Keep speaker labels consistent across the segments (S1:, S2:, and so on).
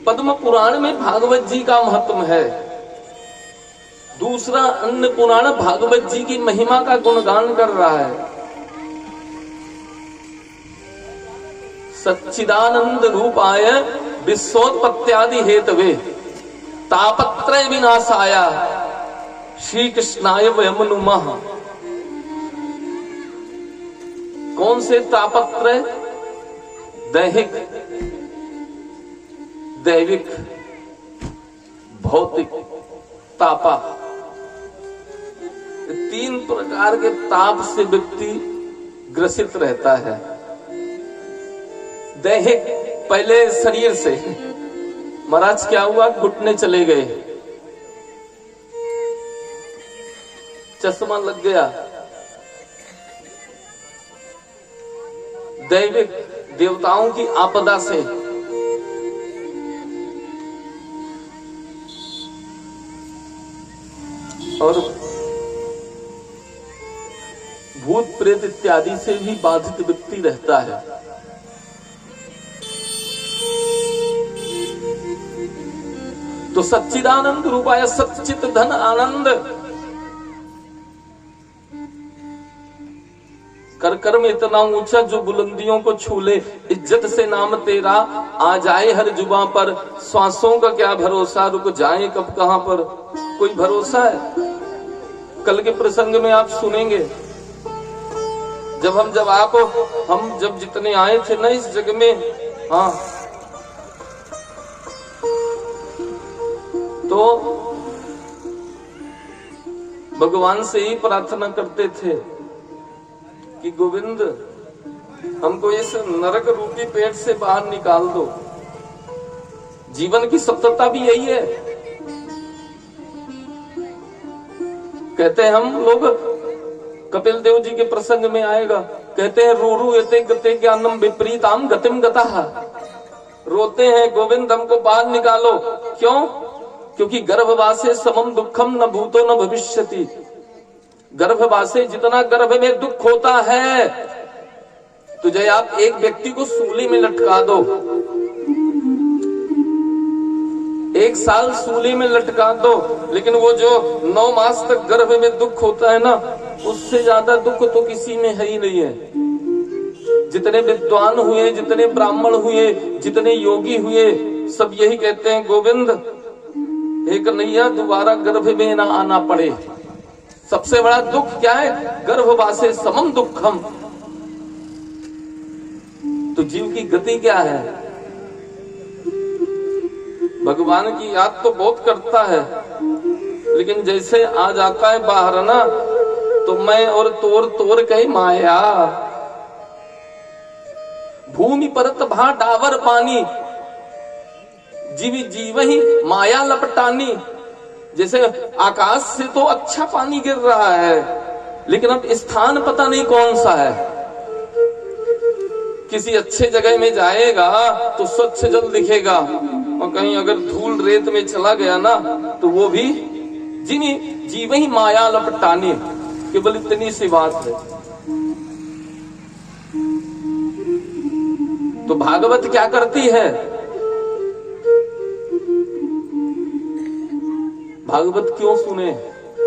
S1: पद्म पुराण में भागवत जी का महत्व है, दूसरा अन्य पुराण भागवत जी की महिमा का गुणगान कर रहा है। सच्चिदानंद रूपाय विश्वोत्पत्त्यादि हेतवे तापत्रय विनाशाय श्री कृष्णाय वयं नुमः। कौन से तापत्रय? दैहिक, दैविक, भौतिक, तापा। तीन प्रकार के ताप से व्यक्ति ग्रसित रहता है। दैहिक, पहले शरीर से, महाराज क्या हुआ, घुटने चले गए, चश्मा लग गया। दैविक, देवताओं की आपदा से, और भूत प्रेत इत्यादि से भी बाधित व्यक्ति रहता है। तो सच्चिदानंद रूपाय सच्चित धन आनंद, कर कर में इतना ऊंचा जो बुलंदियों को छू ले, इज्जत से नाम तेरा आ जाए हर जुबां पर, श्वासों का क्या भरोसा, रुक जाए कब कहां पर, कोई भरोसा है? कल के प्रसंग में आप सुनेंगे, हम जब जितने आए थे ना इस जग में, हाँ, तो भगवान से ही प्रार्थना करते थे कि गोविंद हमको इस नरक रूपी पेट से बाहर निकाल दो। जीवन की सत्यता भी यही है। कहते हैं हम लोग, कपिल देव जी के प्रसंग में आएगा, कहते हैं रूरु एते गते ज्ञानम विपरीताम गतिम गतः। रोते हैं गोविंद हमको बाहर निकालो। क्यों? क्योंकि गर्भवासे समम दुखम न भूतो न भविष्यति। गर्भवासे, जितना गर्भ में दुख होता है, तो जब आप एक व्यक्ति को सूली में लटका दो, 1 साल सूली में लटका दो, लेकिन वो जो 9 मास तक गर्भ में दुख होता है ना, उससे ज्यादा दुख तो किसी में है ही नहीं है। जितने विद्वान हुए, जितने ब्राह्मण हुए, जितने योगी हुए, सब यही कहते हैं गोविंद एक कन्हैया दोबारा गर्भ में ना आना पड़े। सबसे बड़ा दुख क्या है? गर्भवासे समम दुखम। तो जीव की गति क्या है? भगवान की याद तो बहुत करता है, लेकिन जैसे आ जाता है बाहर ना, तो मैं और तोर तोर कही माया। भूमि परत भा डावर पानी, जीवी जीव ही माया लपटानी। जैसे आकाश से तो अच्छा पानी गिर रहा है, लेकिन अब स्थान पता नहीं कौन सा है। किसी अच्छे जगह में जाएगा तो स्वच्छ जल दिखेगा, और कहीं अगर धूल रेत में चला गया ना, तो वो भी जीव ही माया लपटानी। केवल इतनी सी बात है। तो भागवत क्या करती है? भागवत क्यों सुने?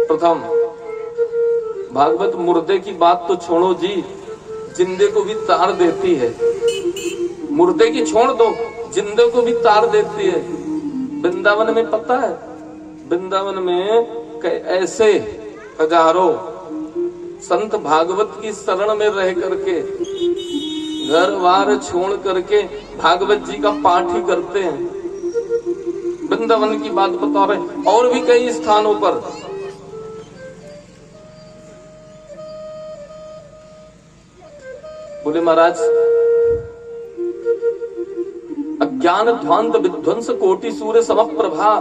S1: प्रथम, भागवत मुर्दे की बात तो छोड़ो जी, जिंदे को भी तार देती है। मुर्दे की छोड़ दो, जिंदे को भी तार देती है। वृंदावन में पता है, वृंदावन में ऐसे हजारों संत भागवत की शरण में रह करके, घर बार छोड़ करके भागवत जी का पाठ ही करते हैं। वृंदावन की बात बता रहे, और भी कई स्थानों पर। बोले महाराज, अज्ञान ध्वांत विध्वंस कोटि सूर्य समप्रभा,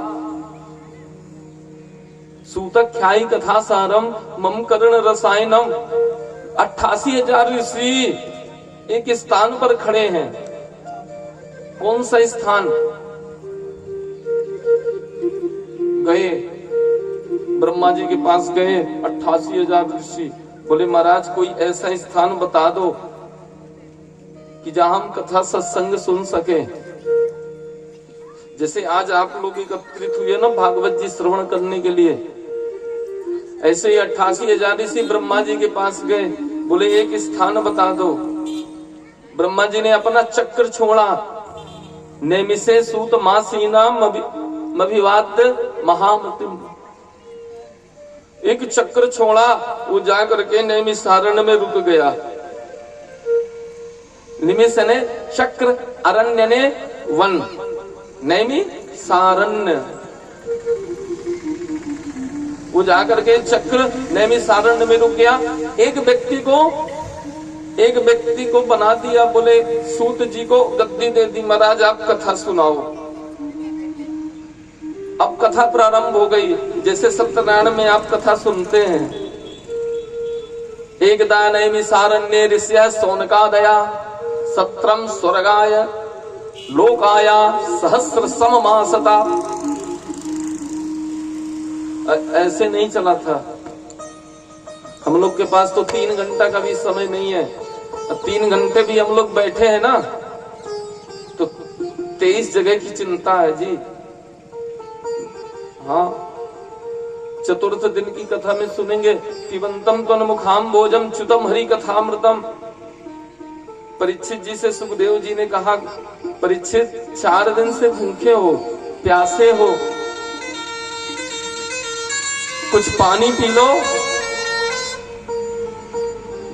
S1: सूतख्यायी कथा सारम मम कर्ण रसायनम। 88,000 ऋषि एक स्थान पर खड़े हैं। कौन सा स्थान? गए, ब्रह्मा जी के पास गए, 88,000 ऋषि। बोले महाराज कोई ऐसा स्थान बता दो कि जहां हम कथा सत्संग सुन सके, जैसे आज आप लोग एकत्रित हुए ना भागवत जी श्रवण करने के लिए, ऐसे ही 88,000 ऋषि ब्रह्मा जी के पास गए, बोले एक स्थान बता दो। ब्रह्मा जी ने अपना चक्र छोड़ा, नेमिसे सूत मासीना मभिवाद महामतिम, एक चक्र छोड़ा, वो जाकर के नैमिषारण्य में रुक गया। निमिष ने चक्र, अरण्य ने वन, नैमिषारण्य। वो जाकर के चक्र नैमिषारण्य में रुक गया। एक व्यक्ति को बना दिया, बोले सूत जी को गद्दी दे दी, महाराज आप कथा सुनाओ। अब कथा प्रारंभ हो गई, जैसे सत्यनारायण में आप कथा सुनते हैं। एकदा नैमिषारण्ये ऋषियः शौनकादया सत्रम स्वर्गाय लोकाया सहस्र सममासता। ऐसे नहीं चला था। हम लोग के पास तो 3 घंटा का भी समय नहीं है। 3 घंटे भी हम लोग बैठे हैं ना, तो 23 जगह की चिंता है जी। हाँ, चतुर्थ दिन की कथा में सुनेंगे, पिबंतम त्वन्मुखाम भोजम च्युतम हरि कथामृतम। परीक्षित जी से सुखदेव जी ने कहा, परीक्षित 4 दिन से भूखे हो, प्यासे हो, कुछ पानी पी लो।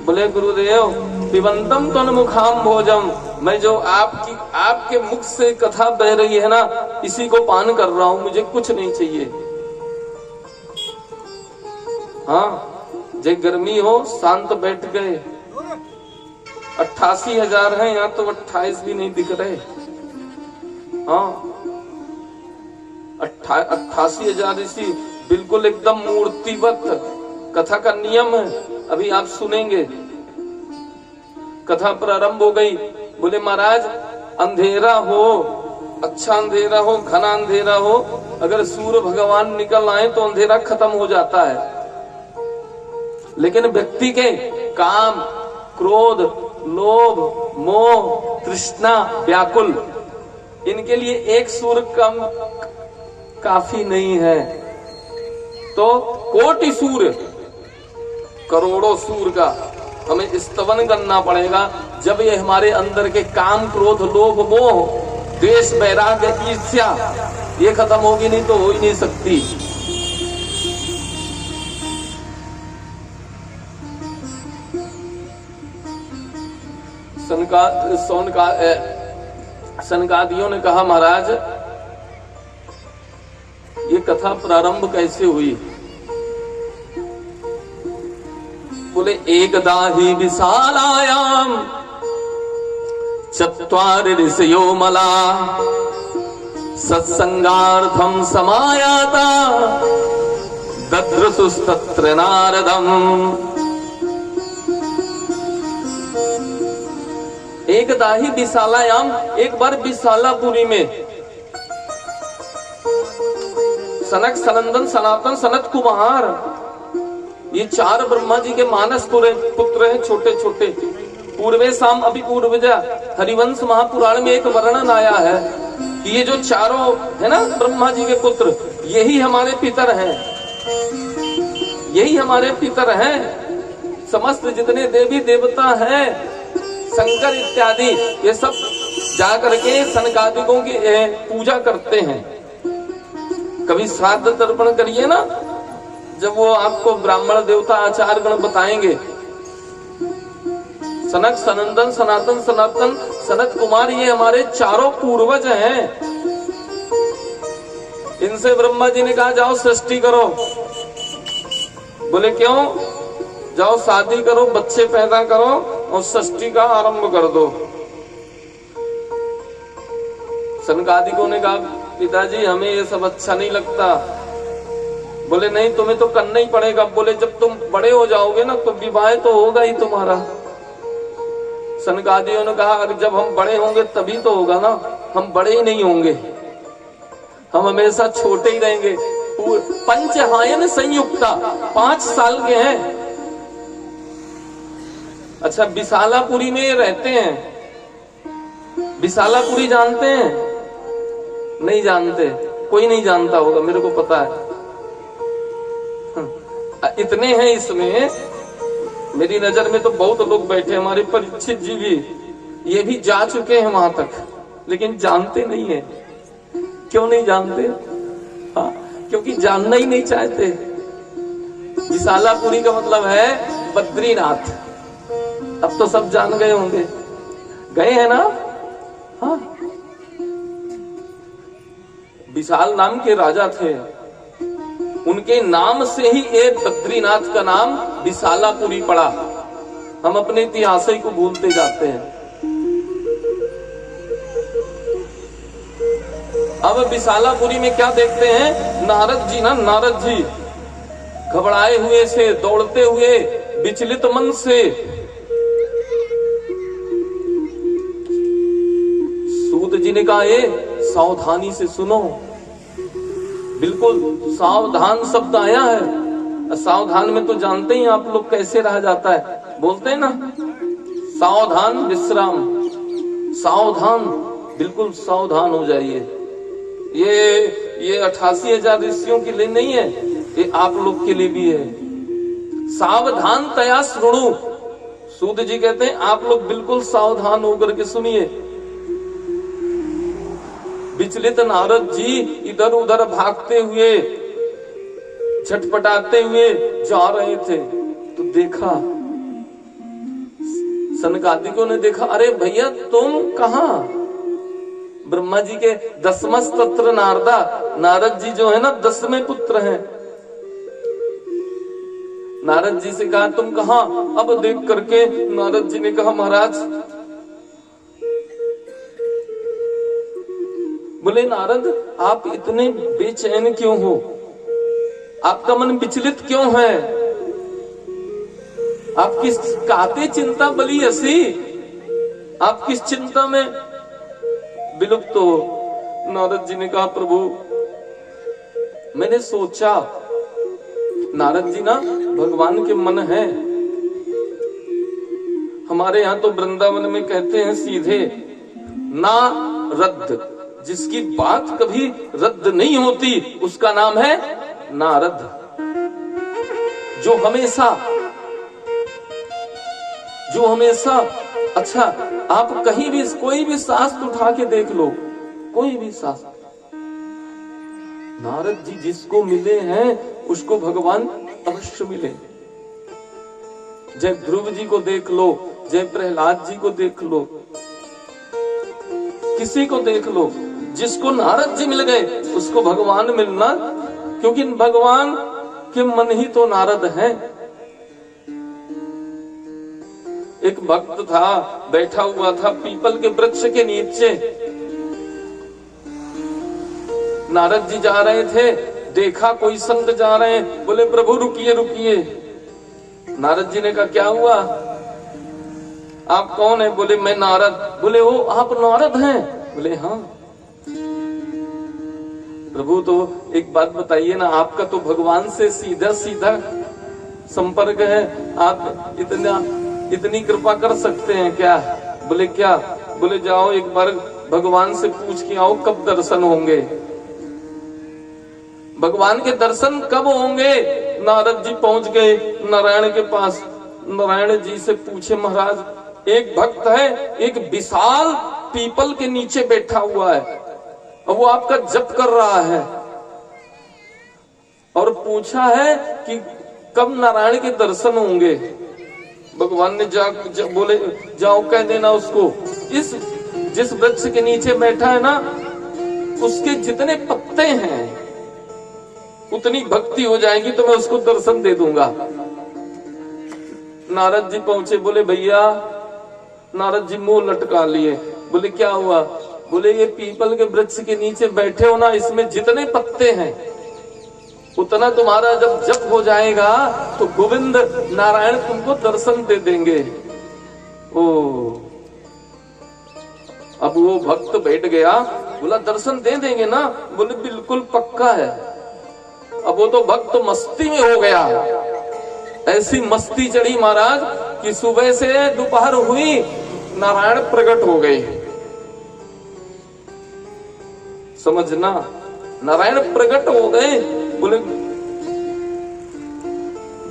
S1: बोले गुरुदेव पिबंतम त्वन्मुखाम भोजम, मैं जो आपके मुख से कथा बह रही है ना, इसी को पान कर रहा हूं, मुझे कुछ नहीं चाहिए। हाँ, जब गर्मी हो शांत बैठ गए। 88,000 हैं यहाँ, तो 28 भी नहीं दिख रहे। हाँ, 88,000 ऋषि बिल्कुल एकदम मूर्तिवत। कथा का नियम है, अभी आप सुनेंगे। कथा प्रारंभ हो गई। बोले महाराज अंधेरा हो, अच्छा अंधेरा हो, घना अंधेरा हो, अगर सूर्य भगवान निकल आए तो अंधेरा खत्म हो जाता है। लेकिन व्यक्ति के काम, क्रोध, लोभ, मोह, तृष्णा, व्याकुल, इनके लिए एक सूर्य कम काफी नहीं है। तो कोटि सूर्य, करोड़ों सूर्य का हमें स्तवन करना पड़ेगा, जब ये हमारे अंदर के काम, क्रोध, लोभ, मोह, द्वेष, वैराग्य, ईर्ष्या ये खत्म होगी, नहीं तो हो ही नहीं सकती। सनकादियों ने कहा, महाराज ये कथा प्रारंभ कैसे हुई? बोले एकदा हि विशालायाम चत्वारि ऋषयो मला सत्संगार्थम समायाता दद्रसुस्तत्र नारदम। एकदा हि विशालायाम, एक बार विशालापुरी में सनक, सनंदन, सनातन, सनत कुमार, ये 4 ब्रह्मा जी के मानस पुत्र हैं, छोटे छोटे। पूर्वे शाम अभी पूर्वजा, हरिवंश महापुराण में एक वर्णन आया है कि ये जो चारों है ना ब्रह्मा जी के पुत्र, यही हमारे पितर हैं, यही हमारे पितर हैं। समस्त जितने देवी देवता हैं, शंकर इत्यादि, ये सब जाकर के सनकादिकों की पूजा करते हैं। कभी श्राद्ध तर्पण करिए ना, जब वो आपको ब्राह्मण देवता आचार्य गण बताएंगे, सनक, सनंदन, सनातन, सनातन, सनत कुमार, ये हमारे चारों पूर्वज हैं। इनसे ब्रह्मा जी ने कहा जाओ सृष्टि करो। बोले क्यों? जाओ शादी करो, बच्चे पैदा करो और सृष्टि का आरंभ कर दो। सनकादिकों ने कहा पिताजी हमें ये सब अच्छा नहीं लगता। बोले नहीं, तुम्हें तो करना ही पड़ेगा। बोले जब तुम बड़े हो जाओगे ना तो विवाह तो होगा ही तुम्हारा। सनकादियों ने कहा जब हम बड़े होंगे तभी तो होगा ना, हम बड़े ही नहीं होंगे, हम हमेशा छोटे ही रहेंगे। पंचहायन संयुक्ता, 5 साल के हैं। अच्छा, विशालापुरी में रहते हैं। विशालापुरी जानते हैं? नहीं जानते, कोई नहीं जानता होगा, मेरे को पता है। इतने हैं इसमें, मेरी नजर में तो बहुत लोग बैठे, हमारे परीक्षित जी भी, ये भी जा चुके हैं वहां तक, लेकिन जानते नहीं है। क्यों नहीं जानते? हाँ, क्योंकि जानना ही नहीं चाहते। विशालापुरी का मतलब है बद्रीनाथ। अब तो सब जान गए होंगे, गए हैं ना? हाँ, विशाल नाम के राजा थे, उनके नाम से ही एक बद्रीनाथ का नाम विशालापुरी पड़ा। हम अपने इतिहास ही को भूलते जाते हैं। अब विशालापुरी में क्या देखते हैं? नारद जी ना, नारद जी घबराए हुए से, दौड़ते हुए, विचलित मन से सूत जी ने कहा, ये सावधानी से सुनो। बिल्कुल सावधान शब्द आया है। सावधान में तो जानते ही आप लोग कैसे रहा जाता है, बोलते हैं ना, सावधान विश्राम। सावधान, बिल्कुल सावधान हो जाइए। ये 88,000 ऋषियों के लिए नहीं है, ये आप लोग के लिए भी है। सावधान तया श्रुणु, सूत जी कहते हैं आप लोग बिल्कुल सावधान होकर के सुनिए। विचलित नारद जी इधर उधर भागते हुए, झटपटाते हुए जा रहे थे, तो देखा, सनकादिकों ने देखा, अरे भैया तुम कहां? ब्रह्मा जी के 10वें तत्र नारदा, नारद जी जो है ना 10वें पुत्र हैं। नारद जी से कहा तुम कहां? अब देख करके नारद जी ने कहा, महाराज, बोले नारद आप इतने बेचैन क्यों हो? आपका मन विचलित क्यों है? आप किस काते चिंता बली ऐसी? आप किस चिंता में विलुप्त हो? नारद जी ने कहा, प्रभु मैंने सोचा, नारद जी ना भगवान के मन है। हमारे यहाँ तो वृंदावन में कहते हैं सीधे ना रद्द, जिसकी बात कभी रद्द नहीं होती उसका नाम है नारद। जो हमेशा अच्छा, आप कहीं भी कोई भी शास्त्र उठा के देख लो, कोई भी शास्त्र, नारद जी जिसको मिले हैं उसको भगवान अवश्य मिले। जय ध्रुव जी को देख लो, जय प्रहलाद जी को देख लो, किसी को देख लो, जिसको नारद जी मिल गए उसको भगवान मिलना, क्योंकि भगवान के मन ही तो नारद हैं। एक भक्त था, बैठा हुआ था पीपल के वृक्ष के नीचे। नारद जी जा रहे थे, देखा कोई संत जा रहे हैं, बोले प्रभु रुकिए रुकिए। नारद जी ने कहा क्या हुआ? आप कौन है? बोले मैं नारद। बोले ओ आप नारद हैं? बोले हाँ। प्रभु तो एक बात बताइए ना, आपका तो भगवान से सीधा सीधा संपर्क है, आप इतनी कृपा कर सकते हैं क्या? बोले क्या? बोले जाओ एक बार भगवान से पूछ के आओ कब दर्शन होंगे। भगवान के दर्शन कब होंगे? नारद जी पहुंच गए नारायण के पास। नारायण जी से पूछे, महाराज एक भक्त है, एक विशाल पीपल के नीचे बैठा हुआ है और वो आपका जप कर रहा है, और पूछा है कि कब नारायण के दर्शन होंगे। भगवान ने बोले जाओ कह देना उसको, इस जिस वृक्ष के नीचे बैठा है ना, उसके जितने पत्ते हैं उतनी भक्ति हो जाएगी तो मैं उसको दर्शन दे दूंगा। नारद जी पहुंचे, बोले भैया, नारद जी मुंह लटका लिए। बोले क्या हुआ? बोले ये पीपल के वृक्ष के नीचे बैठे हो ना, इसमें जितने पत्ते हैं उतना तुम्हारा जब जप हो जाएगा तो गोविंद नारायण तुमको दर्शन दे देंगे। ओ, अब वो भक्त बैठ गया, बोला दर्शन दे देंगे ना? बोले बिल्कुल पक्का है। अब वो तो भक्त मस्ती में हो गया, ऐसी मस्ती चढ़ी महाराज कि सुबह से दोपहर हुई नारायण प्रकट हो गए। समझना। नारायण प्रकट हो गए, बोले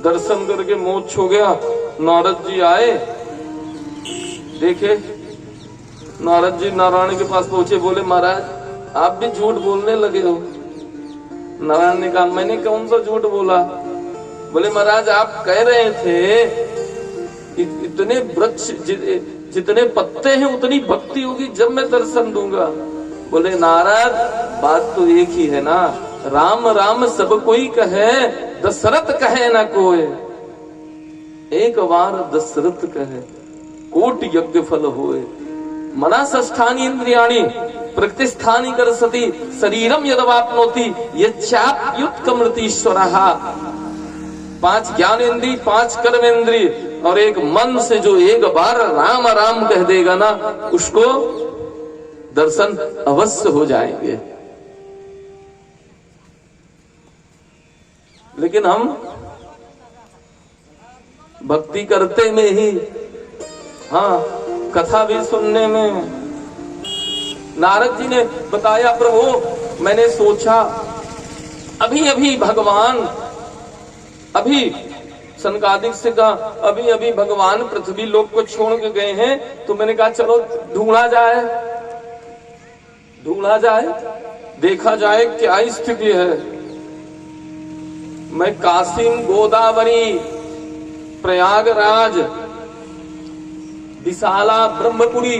S1: दर्शन करके मोक्ष हो गया। नारद जी आए, देखे नारद जी नारायण के पास पहुंचे, बोले महाराज आप भी झूठ बोलने लगे हो। नारायण ने कहा मैंने कौन सा झूठ बोला? बोले महाराज आप कह रहे थे इतने वृक्ष जितने पत्ते हैं उतनी भक्ति होगी जब मैं दर्शन दूंगा। बोले नारद बात तो एक ही है ना, राम राम सब कोई कहे, दशरथ कहे ना कोई। एक बार दशरथ कहे कोट यज्ञ फल होए। मना षष्ठानि इंद्रियाणि प्रकृतिस्थानि करसति, शरीरम यदवाप्नोति यच्चाप्युत्कमृतीश्वरः। 5 ज्ञानेन्द्रिय, 5 कर्मेंद्रिय और एक मन से जो एक बार राम राम कह देगा ना, उसको दर्शन अवश्य हो जाएंगे। लेकिन हम भक्ति करते में ही, हाँ कथा भी सुनने में। नारद जी ने बताया प्रभु मैंने सोचा अभी अभी भगवान, अभी सनकादिक से कहा अभी अभी भगवान पृथ्वी लोक को छोड़ के गए हैं, तो मैंने कहा चलो ढूंढा जाए, देखा जाए क्या स्थिति है। मैं काशी, गोदावरी, प्रयागराज, विशाला, ब्रह्मपुरी